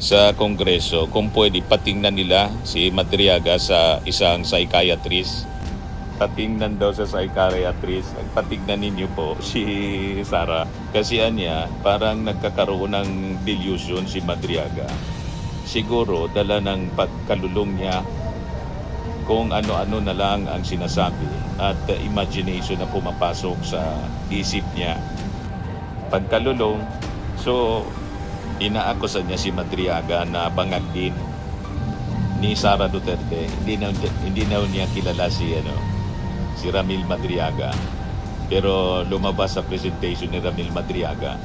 sa Kongreso kung pwede patingnan nila si Madriaga sa isang psychiatrist. Patingnan daw sa psychiatrist. Patingnan ninyo po si Sara. Kasi niya, parang nagkakaroon ng delusion si Madriaga. Siguro dala ng pagkalulong niya kung ano-ano na lang ang sinasabi at imagination na pumapasok sa isip niya. Pagkalulong, so inaakusan niya si Madriaga na bangag din ni Sara Duterte. Hindi na niya kilala si Ramil Madriaga. Pero lumabas sa presentation ni Ramil Madriaga,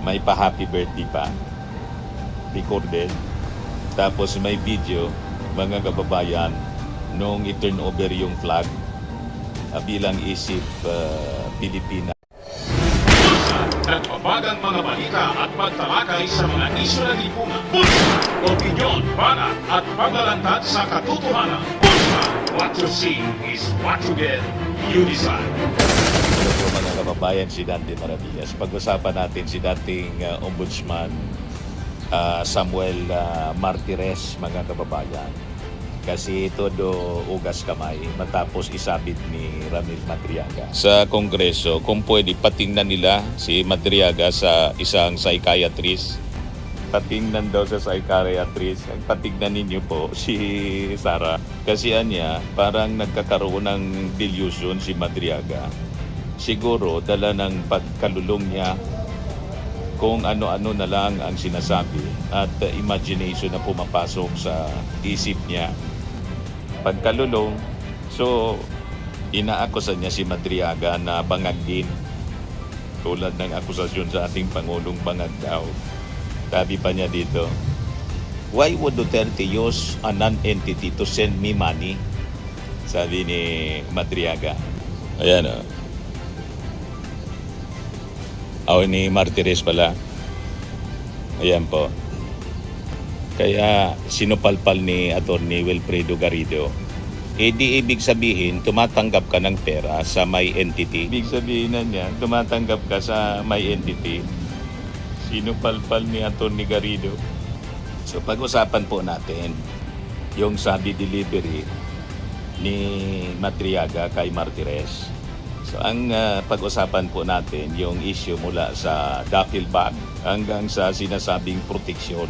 may pa-happy birthday pa, recorded. Tapos may video, mga kababayan, nung i-turn over yung flag bilang isip Pilipina. Nagpapagang mga balita at pagtalakay sa mga isyu ng lipunan. Bulsa! Opinyon, banat at paglalantad sa katotohanan. Bulsa! What you see is what you get. You decide. Hello po mga kababayan, si Dante Maravillas. Pag-usapan natin si dating Ombudsman Samuel Martires, mga kababayan. Kasi ito ugas kamay matapos isabit ni Ramil Madriaga sa Kongreso kung pwede patingnan nila si Madriaga sa isang psychiatrist. Patingnan daw sa psychiatrist. Patingnan ninyo po si Sara. Kasi niya, parang nagkakaroon ng delusion si Madriaga. Siguro dala ng pagkalulong niya kung ano-ano na lang ang sinasabi at imagination na pumapasok sa isip niya. Pagkalulong, so inaakusan niya si Madriaga na bangag din. Tulad ng akusasyon sa ating Pangulong bangag daw. Sabi pa niya dito, why would Duterte use a non-entity to send me money? Sabi ni Madriaga. Ayan o. Ni Martires pala. Ayan po. Kaya sinupalpal ni Atty. Wilfredo Garrido. Di ibig sabihin, tumatanggap ka ng pera sa may entity. Ibig sabihin na niya, tumatanggap ka sa may entity. Sinupalpal ni Atty. Garrido. So pag-usapan po natin yung sabi delivery ni Madriaga kay Martires. So ang pag-usapan po natin yung issue mula sa duffel bag hanggang sa sinasabing proteksyon.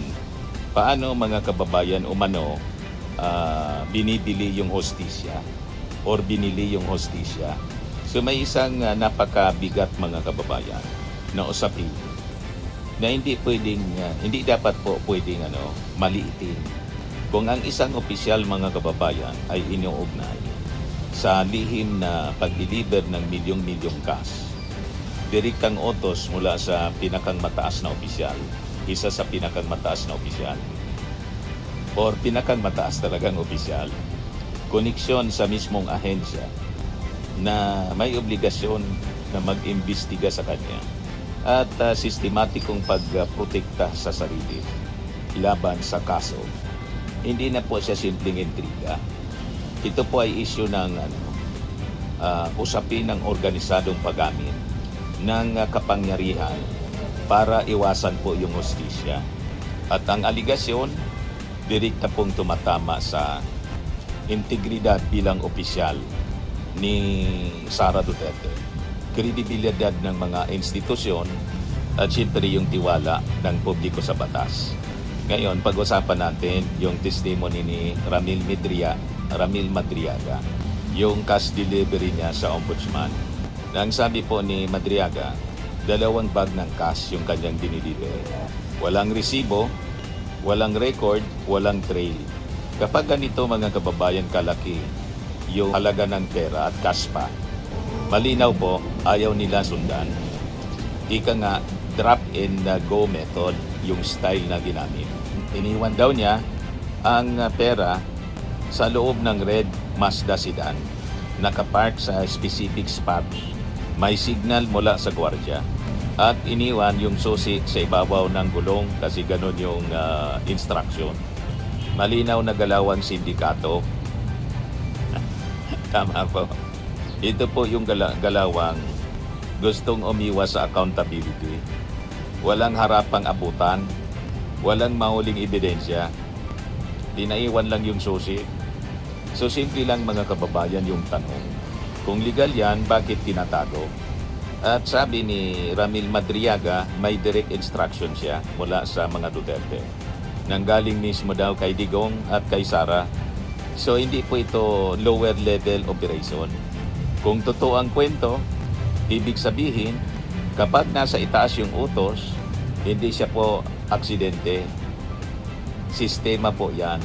Paano mga kababayan umano binibili yung hostisya or binili yung hostisya. So may isang napakabigat mga kababayan na usapin na hindi dapat po pwedeng maliitin. Kung ang isang opisyal mga kababayan ay inuugnay sa lihim na pag-deliver ng milyong-milyong cash, direktang utos mula sa pinakang mataas na opisyal, isa sa pinakang mataas na opisyal, or pinakang mataas talagang opisyal, koneksyon sa mismong ahensya na may obligasyon na mag-imbestiga sa kanya at sistematikong pagprotekta sa sarili laban sa kaso. Hindi na po siya simpleng intriga. Ito po ay issue ng usapin ng organisadong paggamit ng kapangyarihan para iwasan po yung hostisya. At ang aligasyon, direkta pong tumatama sa integridad bilang opisyal ni Sara Duterte, kredibilidad ng mga institusyon at siyempre yung tiwala ng publiko sa batas. Ngayon, pag-usapan natin yung testimony ni Ramil Madriaga, yung cash delivery niya sa ombudsman. Nang sabi po ni Madriaga, 2 bag ng cash yung kanyang dinideliver. Walang resibo, walang record, walang trail. Kapag ganito mga kababayan kalaki yung halaga ng pera at cash pa, malinaw po, ayaw nila sundan. Ika nga, drop and go method yung style na ginamit. Iniwan daw niya ang pera sa loob ng red Mazda sedan, nakapark sa specific spot. May signal mula sa gwardiya at iniwan yung susi sa ibabaw ng gulong kasi ganun yung instruction. Malinaw na galawang sindikato. Tama po. Ito po yung galawang gustong umiwas sa accountability. Walang harapang abutan Walang mahuling ebidensya. Tinaiwan lang yung susi. So simple lang mga kababayan yung tanong. Kung legal yan, bakit tinatago? At sabi ni Ramil Madriaga, may direct instruction siya mula sa mga Duterte. Nanggaling mismo daw kay Digong at kay Sara. So hindi po ito lower level operation. Kung totoo ang kwento, ibig sabihin, kapag nasa itaas yung utos, hindi siya po aksidente. Sistema po yan.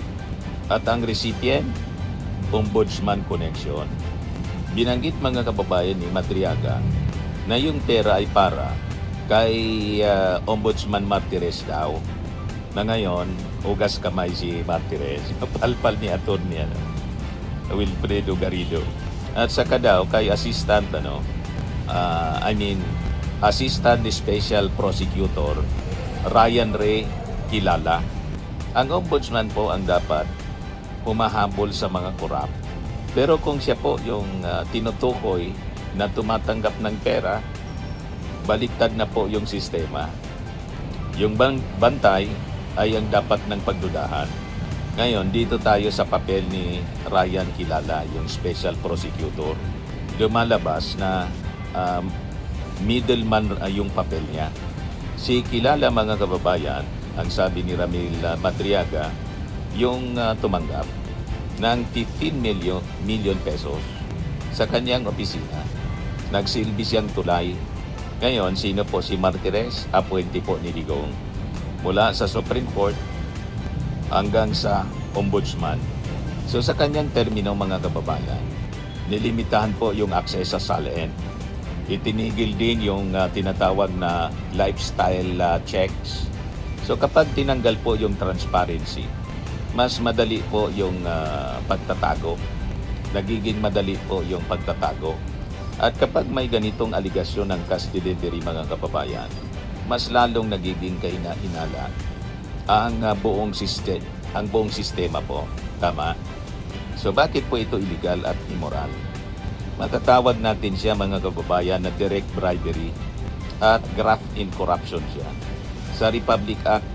At ang recipient, Ombudsman Connection. Binanggit mga kababayan ni Madriaga na yung pera ay para kay Ombudsman Martires daw. Na ngayon, ugas kamay si Martires. Palpal ni Atty. Wilfredo Garrido. At saka daw kay Assistant Assistant Special Prosecutor Ryan Ray Kilala. Ang ombudsman po ang dapat humahabol sa mga korap. Pero kung siya po yung tinutukoy na tumatanggap ng pera, baliktad na po yung sistema. Yung bantay ay ang dapat ng pagdudahan. Ngayon, dito tayo sa papel ni Ryan Kilala, yung Special Prosecutor. Lumalabas na middleman yung papel niya. Si Kilala mga kababayan, ang sabi ni Ramil Madriaga, yung tumanggap ng 15 million pesos sa kanyang opisina. Nagsilbi siyang tulay. Ngayon, sino po si Martires? Appointee po ni Digong. Mula sa Supreme Court hanggang sa Ombudsman. So sa kanyang termino mga kababayan, nilimitahan po yung access sa SALN. Itinigil din yung tinatawag na lifestyle checks. So kapag tinanggal po yung transparency, mas madali po yung pagtatago. Nagiging madali po yung pagtatago. At kapag may ganitong aligasyon ng cash delivery mga kababayan, mas lalong nagiging kaina-inala ang buong sistema po. Tama? So bakit po ito illegal at immoral? Matatawag natin siya mga kababayan na direct bribery at graft in corruption siya. Sa Republic Act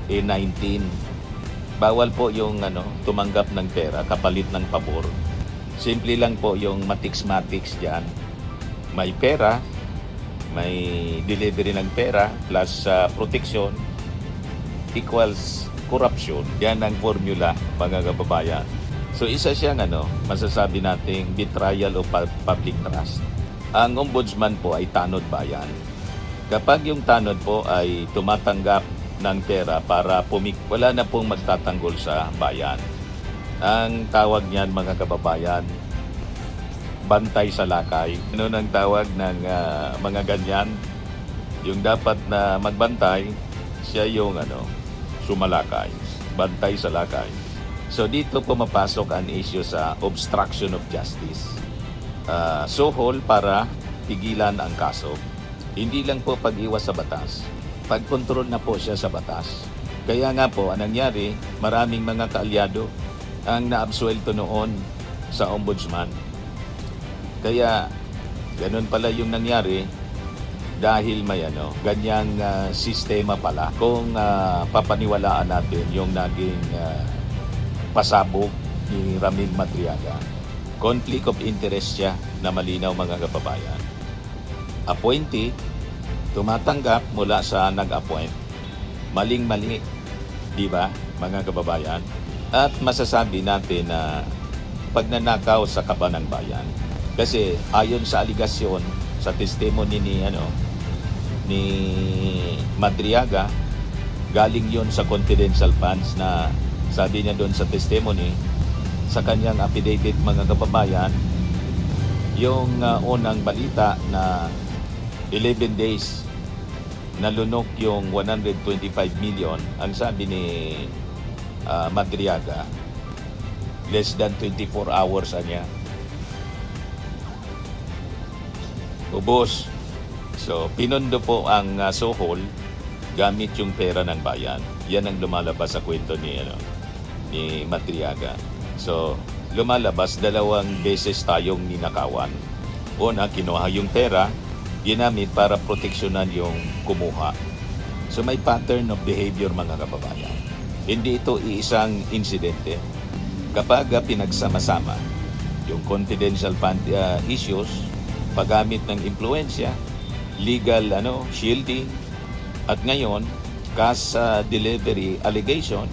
30-19, bawal po yung tumanggap ng pera kapalit ng pabor. Simple lang po yung matiks-matiks dyan. May pera, may delivery ng pera plus protection equals corruption. Yan ang formula mga kababayan. So isa siyang masasabi nating betrayal of public trust. Ang ombudsman po ay tanod bayan. Kapag yung tanod po ay tumatanggap ng pera para wala na pong magtatanggol sa bayan. Ang tawag niyan mga kababayan, bantay sa lakay. Ano ang tawag ng mga ganyan? Yung dapat na magbantay, siya yung sumalakay. Bantay sa lakay. So dito pumapasok ang issue sa obstruction of justice. Suhol para pigilan ang kaso. Hindi lang po pag-iwas sa batas. Pag-control na po siya sa batas. Kaya nga po, ang nangyari, maraming mga kaalyado ang naabsuelto noon sa ombudsman. Kaya, ganun pala yung nangyari dahil may ganyang sistema pala. Kung papaniwalaan natin yung naging pasabog ni Ramil Madriaga. Conflict of interest siya na malinaw mga kababayan. Appointee, tumatanggap mula sa nag-appoint. Maling-mali, di ba mga kababayan? At masasabi natin na pagnanakaw sa kaban ng bayan. Kasi ayon sa aligasyon, sa testimony ni Madriaga, galing yon sa confidential funds na sabi niya doon sa testimony, sa kanyang affidavit mga kababayan, yung unang balita na 11 days nalunok yung 125 million, ang sabi ni Madriaga, less than 24 hours niya. Ubos. So, pinundo po ang suhol gamit yung pera ng bayan. Yan ang lumalabas sa kwento ni Madriaga. So, lumalabas 2 beses tayong ninakawan. Una, kinuha yung pera, ginamit para proteksyonan yung kumuha. So So may pattern of behavior mga kababayan. Hindi ito iisang insidente. Kapag pinagsama-sama yung confidential fund issues, paggamit ng impluensya, legal shielding, at ngayon, cash delivery allegations,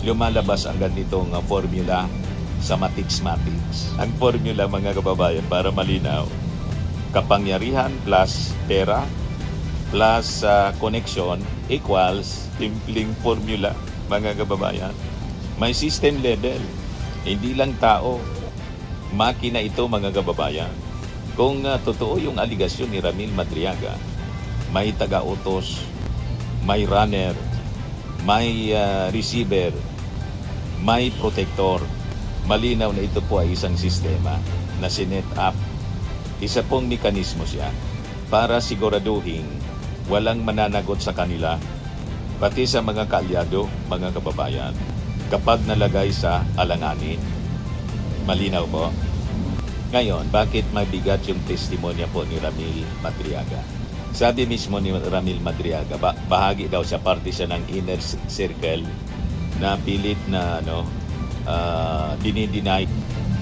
lumalabas ang ganitong formula sa Matix. Ang formula mga kababayan para malinaw, kapangyarihan plus pera plus connection equals simpleng formula mga kababayan. May system level, hindi lang tao, makina ito mga kababayan. Kung totoo yung aligasyon ni Ramil Madriaga, may taga-utos, may runner, may receiver, may protector. Malinaw na ito po ay isang sistema na sinet up. Isa pong mekanismo siya para siguraduhin walang mananagot sa kanila, pati sa mga kaalyado, mga kababayan, kapag nalagay sa alanganin. Malinaw po? Ngayon, bakit mabigat yung testimonya po ni Ramil Madriaga? Sabi mismo ni Ramil Madriaga, bahagi daw siya, parte siya ng inner circle na pilit na dinideny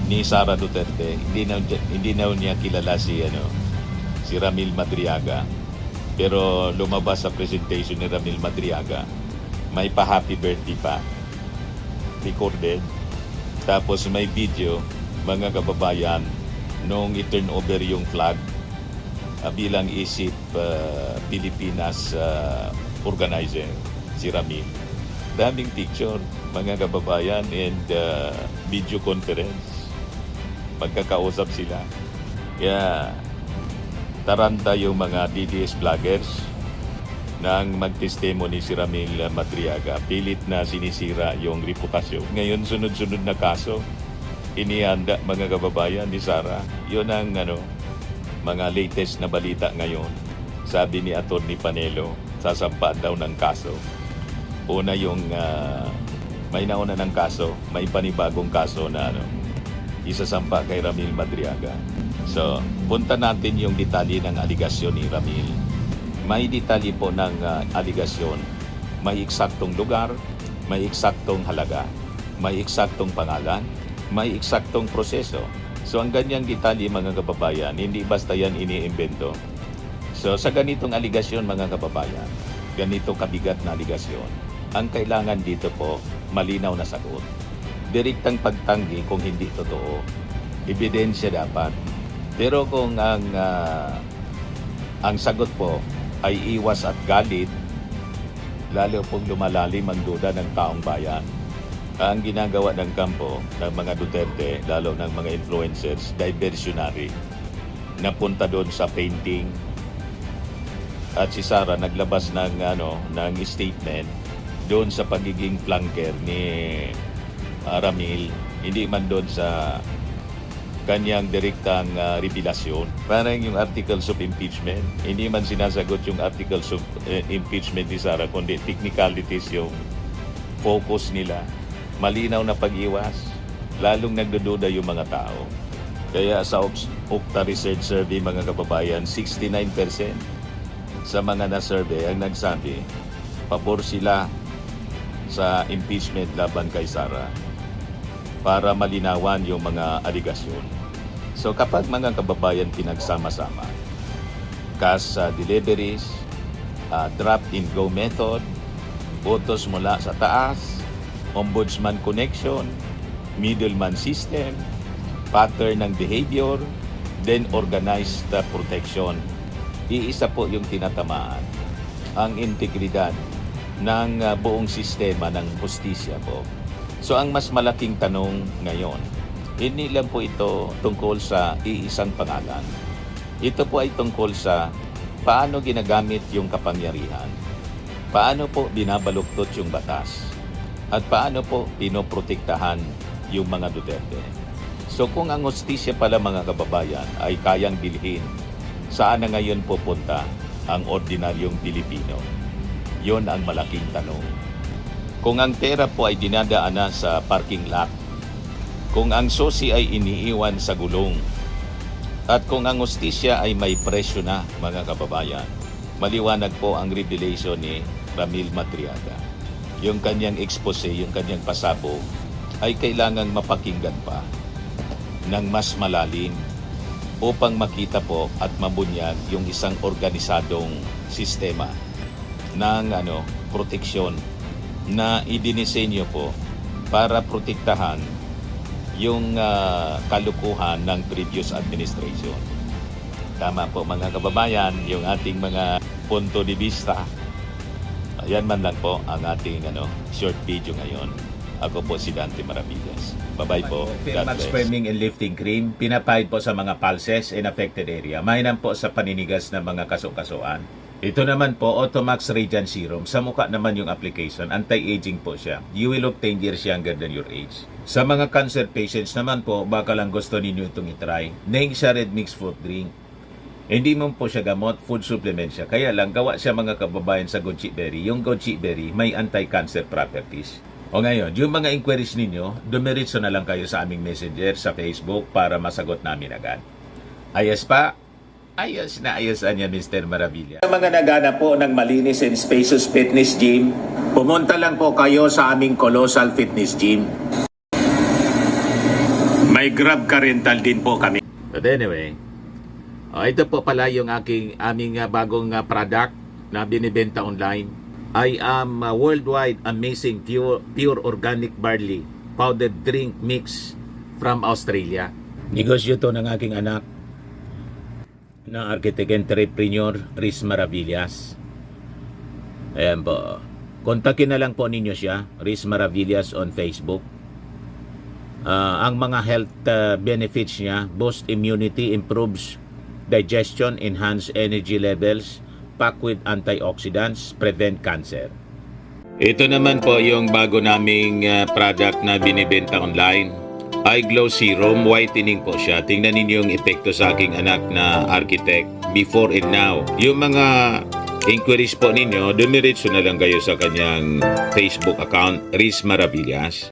ni Sara Duterte. Hindi na niya kilala si Ramil Madriaga. Pero lumabas sa presentation ni Ramil Madriaga, may pa-happy birthday pa, recorded. Tapos may video, mga kababayan, nung i-turn over yung flag bilang isip Pilipinas organizer, si Ramil. Daming picture, mga kababayan, and video conference. Magkakausap sila. Kaya taranta yung mga DDS vloggers nang mag-testimony si Ramil Madriaga. Pilit na sinisira yung reputasyon. Ngayon, sunod-sunod na kaso, inihanda mga kababayan ni Sara. Yun ang mga latest na balita ngayon. Sabi ni Atty. Panelo, sasampaan daw ng kaso. Una yung may nauna ng kaso, may panibagong kaso na isasampa kay Ramil Madriaga. So, punta natin yung detalye ng aligasyon ni Ramil. May detalye po ng aligasyon. May eksaktong lugar, may eksaktong halaga, may eksaktong pangalan, may eksaktong proseso. So, ang ganyang detalye mga kababayan, hindi basta yan iniimbento. So, sa ganitong aligasyon mga kababayan, ganito kabigat na aligasyon, ang kailangan dito po, malinaw na sagot. Direktang pagtanggi kung hindi totoo. Ebidensya dapat. Pero kung ang sagot po ay iwas at galit, lalo pong lumalalim ang duda ng taong bayan. Ang ginagawa ng kampo ng mga Duterte, lalo ng mga influencers, diversionary, napunta doon sa painting. At si Sara naglabas ng statement doon sa pagiging flanker ni Ramil, hindi man doon sa kanyang direktang revelasyon. Parang yung articles of impeachment, hindi man sinasagot yung articles of impeachment ni Sara, kundi technicalities yung focus nila. Malinaw na pag-iwas, lalong nagdududa yung mga tao. Kaya sa Okta Research Survey mga kababayan, 69% sa mga na-survey ang nagsabi, pabor sila sa impeachment laban kay Sara para malinawan yung mga aligasyon. So kapag mga kababayan pinagsama-sama, cash deliveries, drop-and-go method, utos mula sa taas, ombudsman connection, middleman system, pattern ng behavior, then organized protection. Iisa po yung tinatamaan, ang integridad ng buong sistema ng hustisya po. So ang mas malaking tanong ngayon, hindi lang po ito tungkol sa iisang pangalan. Ito po ay tungkol sa paano ginagamit yung kapangyarihan, paano po binabaluktot yung batas, at paano po pinoprotektahan yung mga Duterte. So kung ang hustisya pala mga kababayan ay kayang bilhin, saan na ngayon pupunta ang ordinaryong Pilipino? Yon ang malaking tanong. Kung ang pera po ay dinadaan na sa parking lot, kung ang susi ay iniiwan sa gulong, at kung ang hustisya ay may presyo na mga kababayan, maliwanag po ang revelation ni Ramil Madriaga. Yung kanyang expose, yung kanyang pasabog ay kailangang mapakinggan pa ng mas malalim upang makita po at mabunyag yung isang organisadong sistema ng proteksyon na idinisenyo po para protektahan yung kalukuhan ng previous administration. Tama po mga kababayan, yung ating mga punto de vista. Ayan man lang po ang ating short video ngayon. Ako po si Dante Maravillas. Bye-bye po. God Max bless. Firming and Lifting Cream, pinapahid po sa mga pulses in affected area. Mainam po sa paninigas ng mga kaso-kasuan. Ito naman po, Automax Radiant Serum. Sa mukha naman yung application, anti-aging po siya. You will look 10 years younger than your age. Sa mga cancer patients naman po, baka lang gusto ninyo itong itry. Neng siya red mixed fruit drink. Hindi mo po siya gamot, food supplement siya. Kaya lang, gawa siya mga kababayan sa goji berry. Yung goji berry may anti-cancer properties. O ngayon, yung mga inquiries ninyo, dumiritso na lang kayo sa aming messenger sa Facebook para masagot namin agad. Ayos pa? Ayos na ayos niya, Mr. Maravilla. Sa mga nagana po ng malinis and spacious fitness gym, pumunta lang po kayo sa aming Colossal Fitness Gym. May Grab car rental din po kami. But anyway, ito po pala yung aming bagong product na binibenta online. I am worldwide amazing pure organic barley powdered drink mix from Australia. Negosyo to ng aking anak na architect entrepreneur Riz Maravillas. Ayan po. Kontakin na lang po ninyo siya, Riz Maravillas on Facebook. Ang mga health benefits niya, boost immunity, improves digestion, enhance energy levels, packed with antioxidants, prevent cancer. Ito naman po yung bago naming product na binibenta online. Eye Glow Serum, whitening po siya. Tingnan ninyo yung epekto sa aking anak na architect before and now. Yung mga inquiries po ninyo, dumiretso na lang kayo sa kanyang Facebook account, Riz Maravillas.